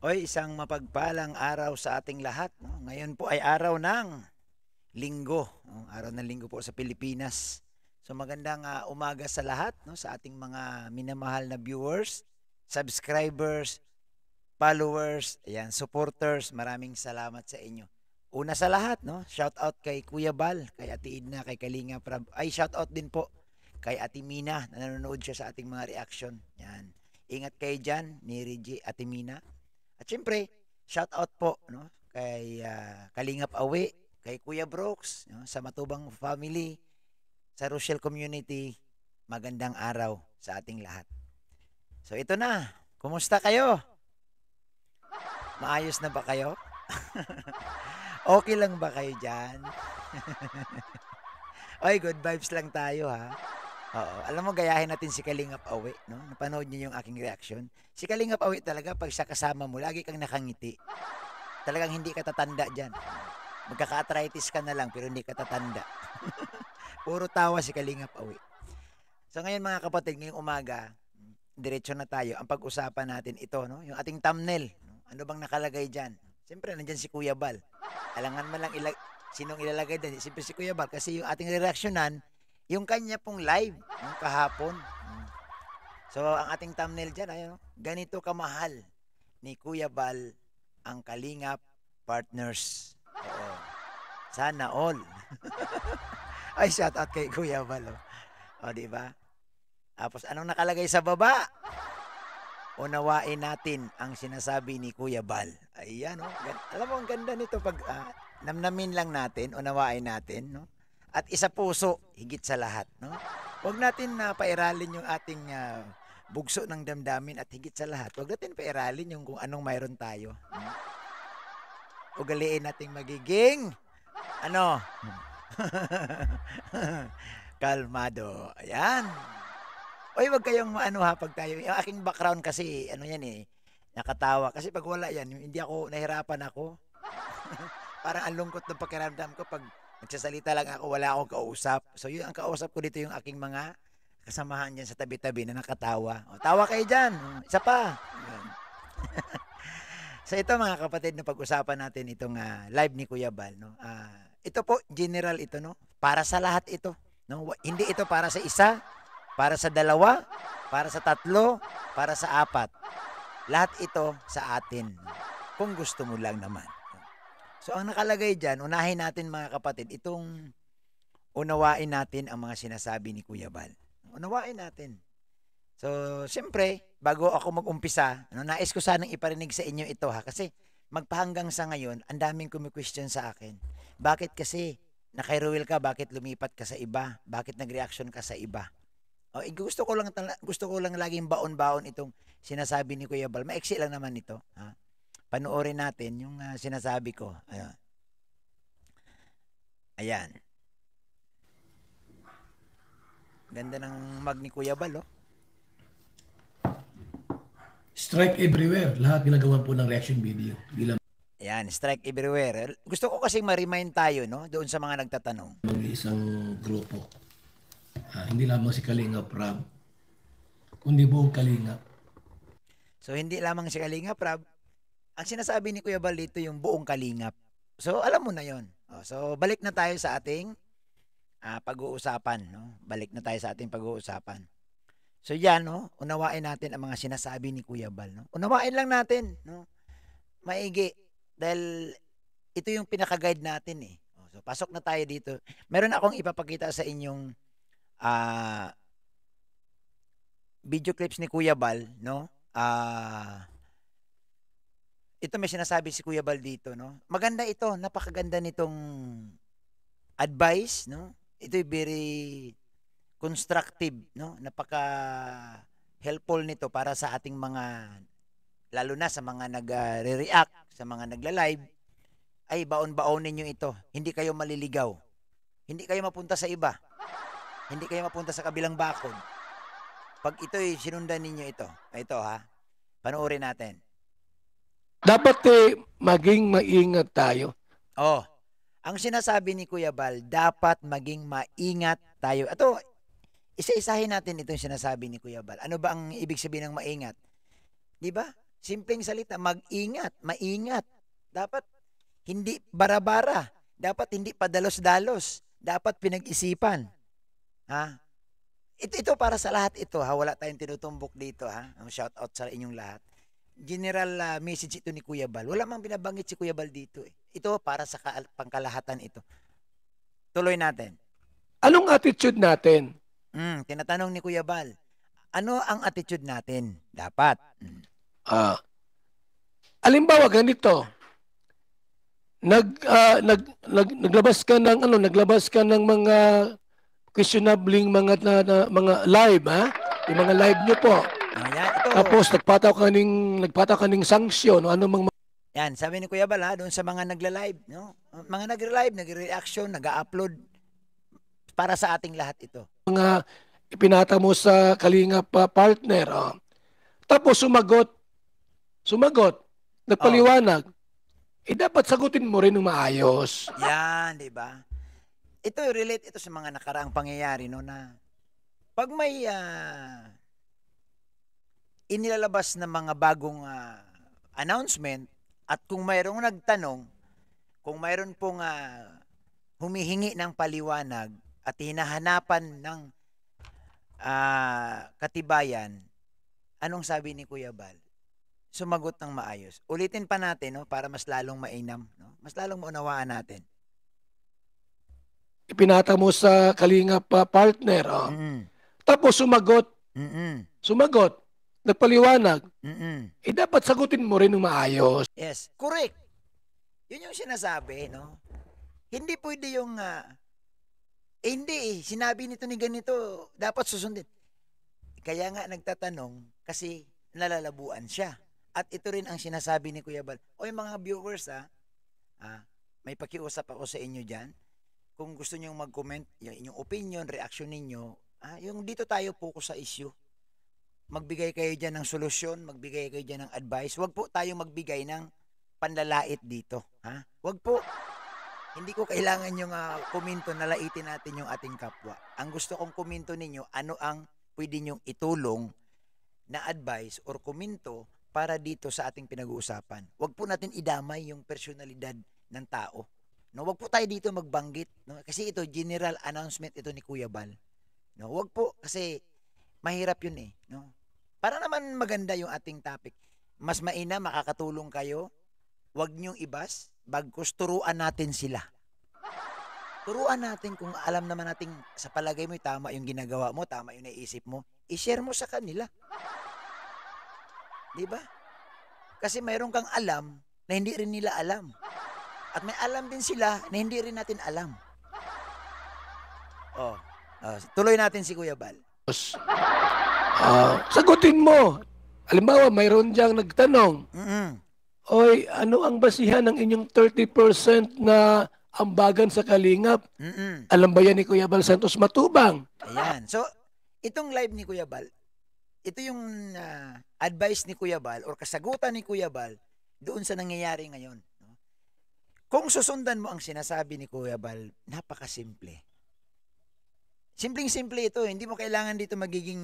Hoy, isang mapagpalang araw sa ating lahat, 'no? Ngayon po ay araw ng Linggo, 'no? Araw ng Linggo po sa Pilipinas. So magandang umaga sa lahat, 'no? Sa ating mga minamahal na viewers, subscribers, followers, ayan, supporters. Maraming salamat sa inyo. Una sa lahat, no? Shout out kay Kuya Bal, kay Ate Idna, kay Kalinga Prab. Ay, shout out din po kay Ate Mina na nanonood siya sa ating mga reaction. Yan. Ingat kayo diyan ni Reggie, Ate Mina. At syempre, shout out po, no, kay Kalingap Awi, kay Kuya Brooks, no, sa Matubang family, sa Rochelle community. Magandang araw sa ating lahat. So ito na. Kumusta kayo? Maayos na ba kayo? Okay lang ba kayo diyan? Oy, good vibes lang tayo ha. Oo, alam mo gayahin natin si Kalingap Awi, no? Napanood niyo yung aking reaction. Si Kalingap Awi talaga pag siya kasama mo, lagi kang nakangiti. Talagang hindi ka tatanda diyan. Magkaka-arthritis ka na lang pero hindi ka tatanda. Puro tawa si Kalingap Awi. So ngayon mga kapatid, ngayong umaga, diretso na tayo. Ang pag-usapan natin ito, no? Yung ating thumbnail. No? Ano bang nakalagay diyan? Siyempre nandiyan si Kuya Bal. Alangan man lang sinong ilalagay din. Siyempre si Kuya Bal kasi yung ating reaksyonan, yung kanya pong live, no? Kahapon. So ang ating thumbnail diyan ay ganito kamahal ni Kuya Bal ang Kalingap Partners. Oo. Sana all. Ay, shout out kay Kuya Bal. O, di ba? Tapos anong nakalagay sa baba? Unawain natin ang sinasabi ni Kuya Bal. Ayan, oh. Alam mo, ang ganda nito pag namnamin lang natin, unawain natin, no? At isa puso, higit sa lahat, no? Huwag natin pairalin yung ating bugso ng damdamin at higit sa lahat. Huwag natin pairalin yung kung anong mayroon tayo. No? Ugaliin nating magiging, ano? Kalmado. Ayan. Oy, wag kayong maano ha pag tayo. Yung aking background kasi, ano yan eh, nakatawa. Kasi pag wala yan, hindi ako, nahirapan ako. Parang ang lungkot ng pakiramdam ko pag nagsasalita lang ako, wala akong kausap. So yun, ang kausap ko dito yung aking mga kasamahan dyan sa tabi-tabi na nakatawa. O, tawa kayo dyan. Isa pa. So ito mga kapatid, na pag-usapan natin itong live ni Kuya Bal. No? Ito po, general ito, no? Para sa lahat ito. No? Hindi ito para sa isa, para sa dalawa, para sa tatlo, para sa apat. Lahat ito sa atin. Kung gusto mo lang naman. So ang nakalagay dyan, unahin natin mga kapatid, itong unawain natin ang mga sinasabi ni Kuya Bal. Unawain natin. So, siyempre, bago ako mag-umpisa, nais ko sanang iparinig sa inyo ito ha. Kasi magpahanggang sa ngayon, ang daming kumi-question sa akin. Bakit kasi nakairuwil ka, bakit lumipat ka sa iba? Bakit nag-reaction ka sa iba? O, gusto ko lang laging baon-baon itong sinasabi ni Kuya Bal. Maiksi lang naman ito. Ha? Panoorin natin yung sinasabi ko. Ayan. Ayan. Ganda ng mag ni Kuya Bal, oh. Strike everywhere. Lahat ginagawa po ng reaction video. Bilang Ayan, strike everywhere. Gusto ko kasi ma-remind tayo, no, doon sa mga nagtatanong. mag-isang grupo. Hindi lamang si Kalingap Prab, kundi buong Kalingap. So, hindi lamang si Kalingap Prab. Ang sinasabi ni Kuya Bal dito yung buong Kalingap. So, alam mo na yon. So, balik na tayo sa ating pag-uusapan. No? Balik na tayo sa ating pag-uusapan. So, yan, no? Unawain natin ang mga sinasabi ni Kuya Bal. No? Unawain lang natin. No? Maigi. Dahil ito yung pinaka-guide natin eh. So, pasok na tayo dito. Meron akong ipapakita sa inyong video clips ni Kuya Bal, no? Ito may sinasabi si Kuya Bal dito, no? Maganda ito, napakaganda nitong advice, no? Ito very constructive, no? Napaka helpful nito para sa ating mga, lalo na sa mga nagre-react, sa mga nagla-live. Ay, baon-baonin nyo ito. Hindi kayo maliligaw. Hindi kayo mapunta sa iba. Hindi kayo mapunta sa kabilang bakod. Pag ito'y sinundan ninyo ito. Ito ha. Panoorin natin. Dapat maging maingat tayo. Oh, ang sinasabi ni Kuya Bal, dapat maging maingat tayo. Ito, isa-isahin natin itong sinasabi ni Kuya Bal. Ano ba ang ibig sabihin ng maingat? 'Di ba? Simpleng salita, mag-ingat, maingat. Dapat hindi bara-bara. Dapat hindi padalos-dalos. Dapat pinag-isipan. Ha? Ito para sa lahat ito, ha. Wala tayong tinutumbok dito, ha. Ang shout out sa inyong lahat. General message ito ni Kuya Bal. Wala mang binabanggit si Kuya Bal dito, eh. Ito para sa pangkalahatan ito. Tuloy natin. Anong attitude natin? Tinatanong ni Kuya Bal, ano ang attitude natin? Dapat. Alimbawa ganito. Naglabas ka ng mga questionabling mga live, ha? Yung mga live nyo po. Ayan, ito. Tapos nagpataw ka ng sanksyon o ano mang Yan, sabi ni Kuya Bal, ha, doon sa mga nagla-live, no? Mga nagre-live, nagre-reaction, nag-upload para sa ating lahat ito. mga ipinata mo sa Kalingap partner. Oh. Tapos sumagot, nagpaliwanag. Dapat sagutin mo rin ng maayos. Yan, di ba? Ito, relate ito sa mga nakaraang pangyayari, no, na pag may inilalabas na mga bagong announcement at kung mayroong nagtanong, kung mayroon pong humihingi ng paliwanag at hinahanapan ng katibayan, anong sabi ni Kuya Bal? Sumagot ng maayos. Ulitin pa natin, no, para mas lalong mainam, no? Mas lalong maunawaan natin. Ipinata mo sa Kalingap partner. Oh. Tapos sumagot, nagpaliwanag. Dapat sagutin mo rin ng maayos. Yes, correct. Yun yung sinasabi, no? Hindi pwede yung hindi, sinabi nito ni ganito, dapat susundin. Kaya nga nagtatanong kasi nalalabuan siya. At ito rin ang sinasabi ni Kuya Bal. O yung mga viewers, may pakiusap ako sa inyo dyan. Kung gusto nyo mag-comment, yung inyong opinion, reaction ninyo, yung dito tayo focus sa issue. Magbigay kayo dyan ng solusyon, magbigay kayo dyan ng advice. Huwag po tayo magbigay ng panlalait dito. Huwag po. Hindi ko kailangan yung komento na laitin natin yung ating kapwa. Ang gusto kong komento ninyo, ano ang pwede nyong itulong na advice or komento para dito sa ating pinag-uusapan. Huwag po natin idamay yung personalidad ng tao. No, wag po tayo dito magbanggit, no? Kasi ito general announcement ito ni Kuya Bal. No, wag po kasi mahirap 'yun eh, no? Para naman maganda yung ating topic. Mas mainam makakatulong kayo. Wag niyong ibas, bagkus turuan natin sila. Turuan natin kung alam naman natin sa palagay mo tama yung ginagawa mo, tama yung naisip mo, i-share mo sa kanila. 'Di ba? Kasi mayroon kang alam na hindi rin nila alam. At may alam din sila na hindi rin natin alam. Tuloy natin si Kuya Bal. Sagutin mo. Halimbawa, mayroon diyang nagtanong. Oy, ano ang basihan ng inyong 30% na ambagan sa Kalingap? Alam ba yan ni Kuya Bal Santos Matubang? Ayan. So, itong live ni Kuya Bal, ito yung advice ni Kuya Bal or kasagutan ni Kuya Bal doon sa nangyayari ngayon. Kung susundan mo ang sinasabi ni Kuya Bal, napakasimple. Simpleng-simple ito. Hindi mo kailangan dito magiging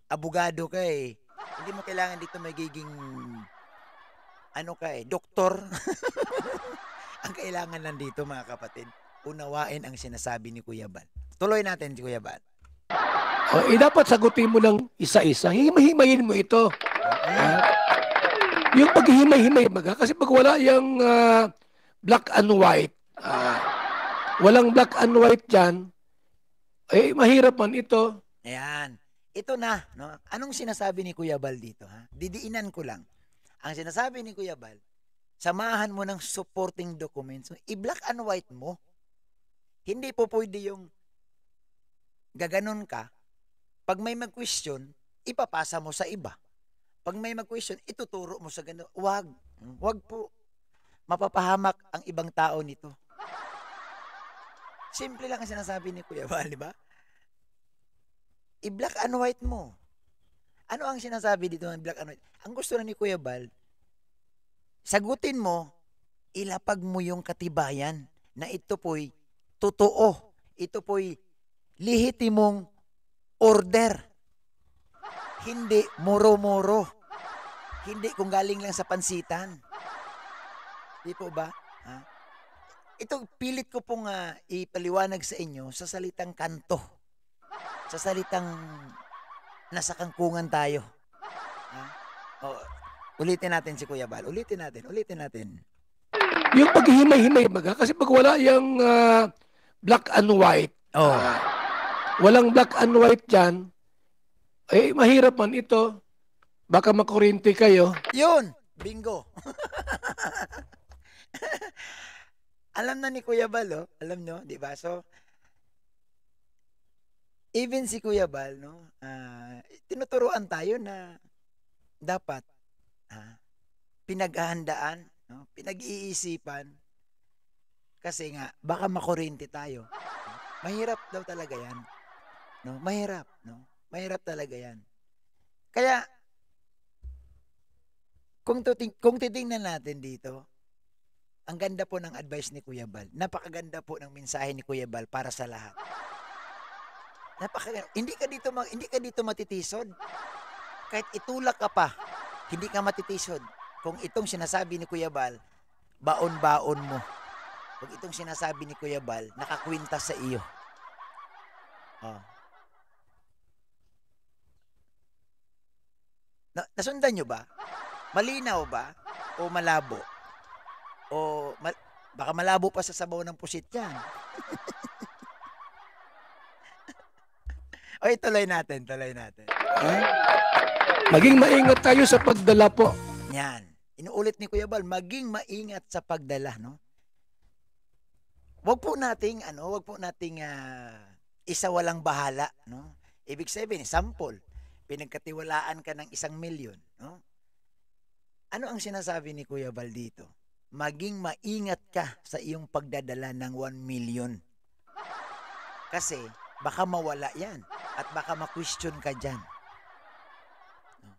abogado ka eh. Hindi mo kailangan dito magiging doktor. Ang kailangan nandito mga kapatid, unawain ang sinasabi ni Kuya Bal. Tuloy natin si Kuya Bal. Dapat sagutin mo lang isa-isa. Himay-himayin mo ito. Yung paghihimay-himay, kasi pag wala yung black and white. Walang black and white dyan. Mahirap man ito. Ayan. Ito na. No? Anong sinasabi ni Kuya Bal dito? Didiinan ko lang. Ang sinasabi ni Kuya Bal, samahan mo ng supporting documents. I-black and white mo. Hindi po pwede yung gaganon ka. Pag may mag-question, ipapasa mo sa iba. Pag may mag-question, ituturo mo sa gano'n. Wag. Wag po. Mapapahamak ang ibang tao nito. Simple lang ang sinasabi ni Kuya Bal, di ba? I-black and white mo. Ano ang sinasabi dito ng black and white? Ang gusto na ni Kuya Bal, sagutin mo, ilapag mo yung katibayan na ito po'y totoo. Ito po'y lehitimong order. Hindi moro-moro. Hindi kung galing lang sa pansitan. Di po ba? Ha? Ito, pilit ko pong ipaliwanag sa inyo sa salitang kanto. Sa salitang nasa kangkungan tayo. Ha? O, ulitin natin si Kuya Bal. Ulitin natin. Yung paghihimay-himay baga, kasi pag wala yung black and white, Oh. walang black and white dyan, eh mahirap man ito. Baka makurinti kayo. Yun! Bingo! Alam na ni Kuya Bal, oh. Alam nyo, di ba? So, even si Kuya Bal, no, tinuturuan tayo na dapat pinaghahandaan, no, pinag-iisipan. Kasi nga, baka makurinti tayo. Mahirap daw talaga yan. No? Mahirap, no? Mahirap talaga yan. Kaya, kung titingnan natin dito, ang ganda po ng advice ni Kuya Bal. Napakaganda po ng mensahe ni Kuya Bal para sa lahat. Napakaganda. Hindi ka dito matitisod. Kahit itulak ka pa, hindi ka matitisod. Kung itong sinasabi ni Kuya Bal, baon-baon mo. Kung itong sinasabi ni Kuya Bal, nakakwintas sa iyo. Oh. Nasundan nyo ba? Malinaw ba? O malabo? O baka malabo pa sa sabaw ng pusit yan. O tuloy natin. Maging maingat tayo sa pagdala po. Yan. Inuulit ni Kuya Bal, maging maingat sa pagdala, no? Wag po nating isa walang bahala, no? Ibig sabihin, sample, pinagkatiwalaan ka ng 1,000,000, no? Ano ang sinasabi ni Kuya Bal dito? Maging maingat ka sa iyong pagdadala ng 1,000,000. Kasi baka mawala yan at baka ma-question ka dyan. No?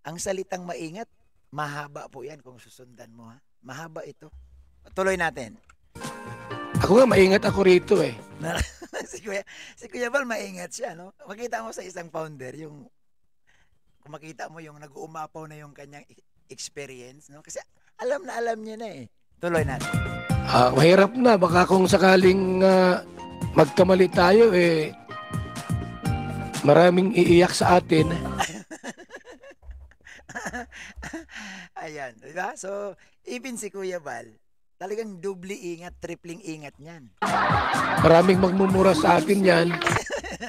Ang salitang maingat, mahaba po yan kung susundan mo, ha? Mahaba ito. Tuloy natin. Ako nga, maingat ako rito eh. si Kuya Bal, maingat siya, no? Makita mo sa isang founder, kung makita mo yung nag-uumapaw na yung kanyang experience, no? Kasi alam niya na eh. Tuloy natin. Mahirap na. Baka kung sakaling magkamali tayo, eh, maraming iiyak sa atin. Ayan, diba? So, even si Kuya Bal, talagang doble ingat, tripling ingat niyan. Maraming magmumura sa atin yan.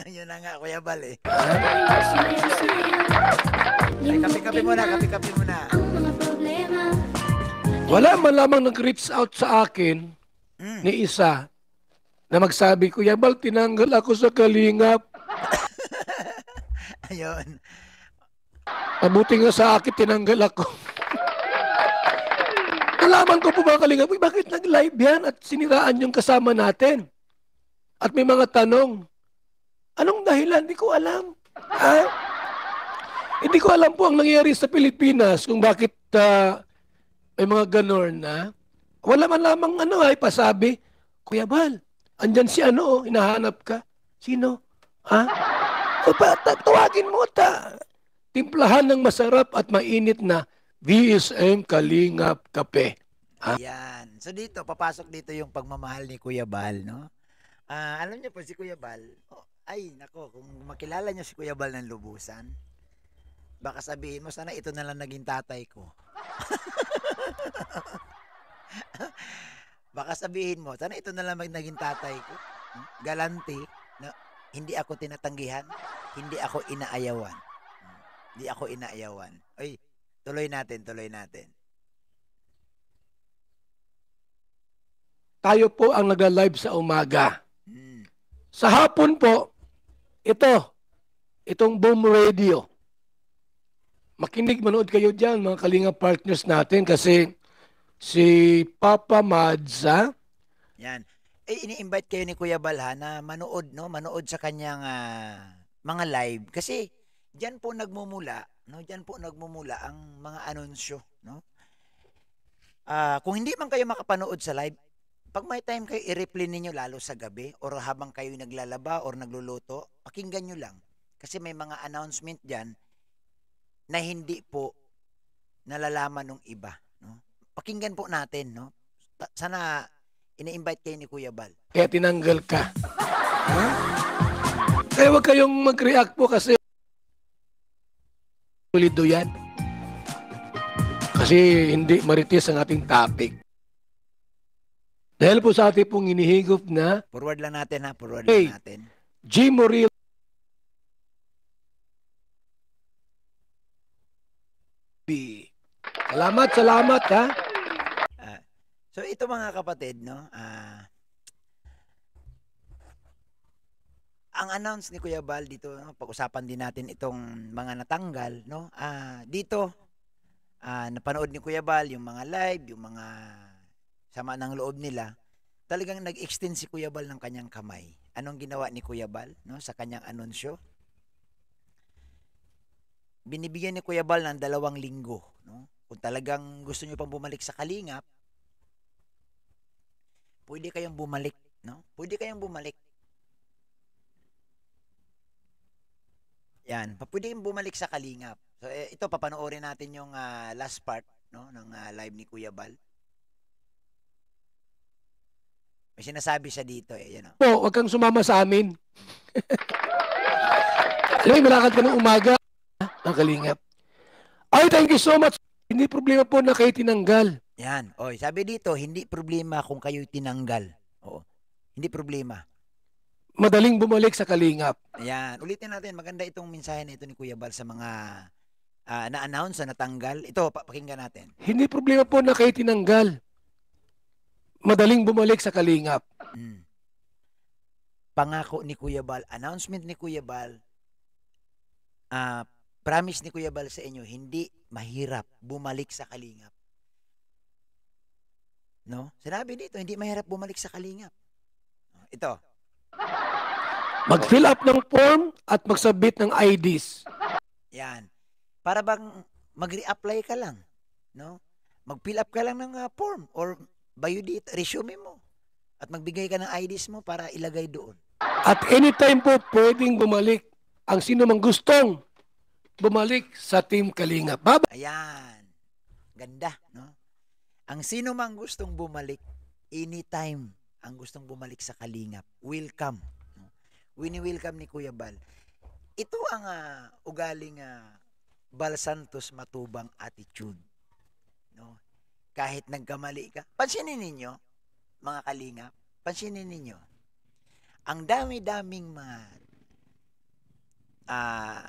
Yun na nga, Kuya Bal eh. Ay, kape-kape muna. Wala man lamang nag-reach out sa akin ni isa na magsabi, Kuya Bal, tinanggal ako sa kalingap. Ayun. Mabuti nga sa akin, tinanggal ako. Nalaman ko po mga kalingap, bakit nag-live yan at siniraan yung kasama natin? At may mga tanong. Anong dahilan? Hindi ko alam. Hindi ko alam po ang nangyayari sa Pilipinas kung bakit may mga ganon na. Wala man lamang pasabi, Kuya Bal, andyan si hinahanap ka. Sino? Tawagin mo timplahan ng masarap at mainit na VSM Kalingap Kape. Ayan. So dito, papasok dito yung pagmamahal ni Kuya Bal, no? Alam niyo po si Kuya Bal, kung makilala niyo si Kuya Bal ng lubusan, baka sabihin mo, sana ito na lang naging tatay ko. Baka sabihin mo, sana ito na lang naging tatay ko. Galante, na hindi ako tinatanggihan, hindi ako inaayawan. Hindi ako inaayawan. Ay, tuloy natin. Tayo po ang nagla-live sa umaga. Sa hapon po, itong Boom Radio. Makinig, manood kayo dyan, mga Kalinga partners natin, kasi si Papa Mads, Yan. Ini-invite kayo ni Kuya Bal na manood, no? Manood sa kanyang mga live. Kasi diyan po nagmumula, no? Diyan po nagmumula ang mga anunsyo, no? Kung hindi man kayo makapanood sa live, pag may time kayo, i-replay ninyo lalo sa gabi or habang kayo naglalaba or nagluluto, pakinggan nyo lang. Kasi may mga announcement dyan na hindi po nalalaman ng iba, no? Pakinggan po natin, no? Sana ina-invite kayo ni Kuya Bal. Kaya tinanggal ka. Ha? Kaya huwag kayong mag-react po kasi ulido yan. Kasi hindi marites ang ating topic. Dahil po sa ating pong inihigop na Forward lang natin, ha? Forward Hey. lang natin. G. Moril. Salamat, ha? So ito mga kapatid, no? Ang announce ni Kuya Bal dito, no? Pag-usapan din natin itong mga natanggal, no? Dito, napanood ni Kuya Bal yung mga live, yung mga sama ng loob nila. Talagang nag-extend si Kuya Bal ng kanyang kamay. Anong ginawa ni Kuya Bal, no? Sa kanyang anunsyo? Binibigyan ni Kuya Bal ng 2 linggo, no? Kung talagang gusto niyo pang bumalik sa Kalingap, pwede kayong bumalik, no? Pwede kayong bumalik. Yan, pwede kayong bumalik sa Kalingap. So ito papanoorin natin yung last part, no, ng live ni Kuya Bal. May sinasabi siya dito, yan. Po, huwag kang sumama sa amin. Alam mo, malakad ka ng umaga ng Kalingap. Ay, thank you so much. Hindi problema po na kayo tinanggal. Yan. Oy, sabi dito, hindi problema kung kayo tinanggal. Oo. Hindi problema. Madaling bumalik sa Kalingap. Ayan. Ulitin natin. Maganda itong mensahe na ito ni Kuya Bal sa mga na-announce na natanggal. Ito, pakinggan natin. Hindi problema po na kayo tinanggal. Madaling bumalik sa Kalingap. Pangako ni Kuya Bal, announcement ni Kuya Bal, promise ni Kuya Bal sa inyo, hindi mahirap bumalik sa Kalingap. No? Sinabi dito, hindi mahirap bumalik sa Kalingap. Ito. Mag-fill up ng form at mag-submit ng IDs. Yan. Para bang mag-reapply ka lang. No? Mag-fill up ka lang ng form or biodata, resume mo. At magbigay ka ng IDs mo para ilagay doon. At anytime po pwedeng bumalik ang sino mang gustong bumalik sa Team Kalingap. Ayan. Ganda, no? Ang sino mang gustong bumalik, anytime ang gustong bumalik sa Kalingap, welcome. No? Wini-welcome ni Kuya Bal. Ito ang ugaling Bal Santos matubang attitude. No? Kahit nagkamali ka. Pansinin ninyo, mga Kalingap, pansinin ninyo, ang dami-daming mga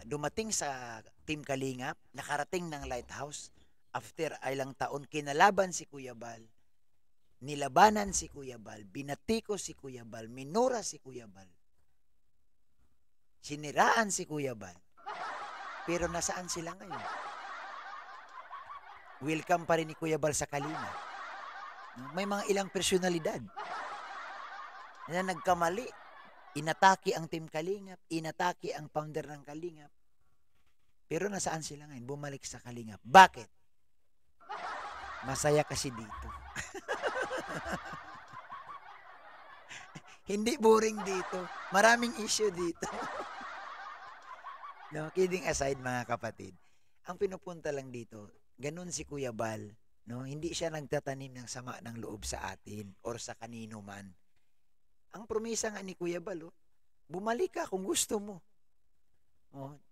dumating sa Team Kalingap, nakarating ng Lighthouse, after ilang taon, kinalaban si Kuya Bal, nilabanan si Kuya Bal, binatiko si Kuya Bal, minura si Kuya Bal, siniraan si Kuya Bal. Pero nasaan sila ngayon? Welcome pa rin ni Kuya Bal sa Kalingap. May mga ilang personalidad na nagkamali. Inatake ang Team Kalingap, inatake ang founder ng Kalingap. Pero nasaan sila ngayon? Bumalik sa Kalingap. Bakit? Masaya kasi dito. Hindi boring dito. Maraming issue dito. No, kidding aside mga kapatid. Ang pinupunta lang dito, ganun si Kuya Bal, no? Hindi siya nagtatanim ng sama ng loob sa atin or sa kanino man. Ang promesa nga ni Kuya Bal, bumalik ka kung gusto mo.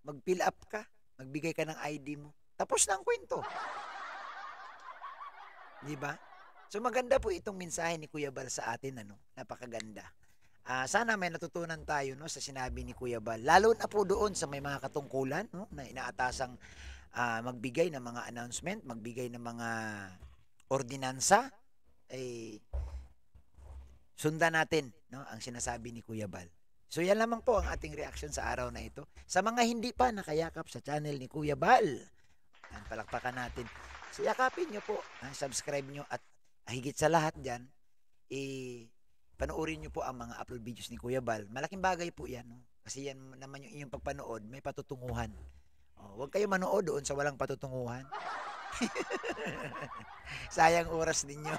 Mag-fill up ka, magbigay ka ng ID mo. Tapos na ang kwento. Di ba? So maganda po itong mensahe ni Kuya Bal sa atin, napakaganda. Sana may natutunan tayo, no, sa sinabi ni Kuya Bal. Lalo na po doon sa may mga katungkulan, no, na inaatasang magbigay ng mga announcement, magbigay ng mga ordinansa, sundan natin, no, ang sinasabi ni Kuya Bal. So yan lamang po ang ating reaction sa araw na ito. Sa mga hindi pa nakayakap sa channel ni Kuya Bal, palakpakan natin. So yakapin nyo po, subscribe nyo at higit sa lahat dyan, panoorin nyo po ang mga upload videos ni Kuya Bal. Malaking bagay po yan, no? Kasi yan naman yung inyong pagpanood, may patutunguhan. Huwag kayo manood doon sa walang patutunguhan. Sayang oras ninyo.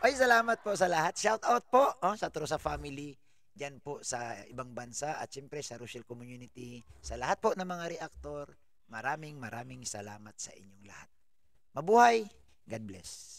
Ay, salamat po sa lahat. Shout out po sa Trusa family, dyan po sa ibang bansa at siyempre sa Rochelle community, sa lahat po ng mga reactor, Maraming salamat sa inyong lahat. Mabuhay. God bless.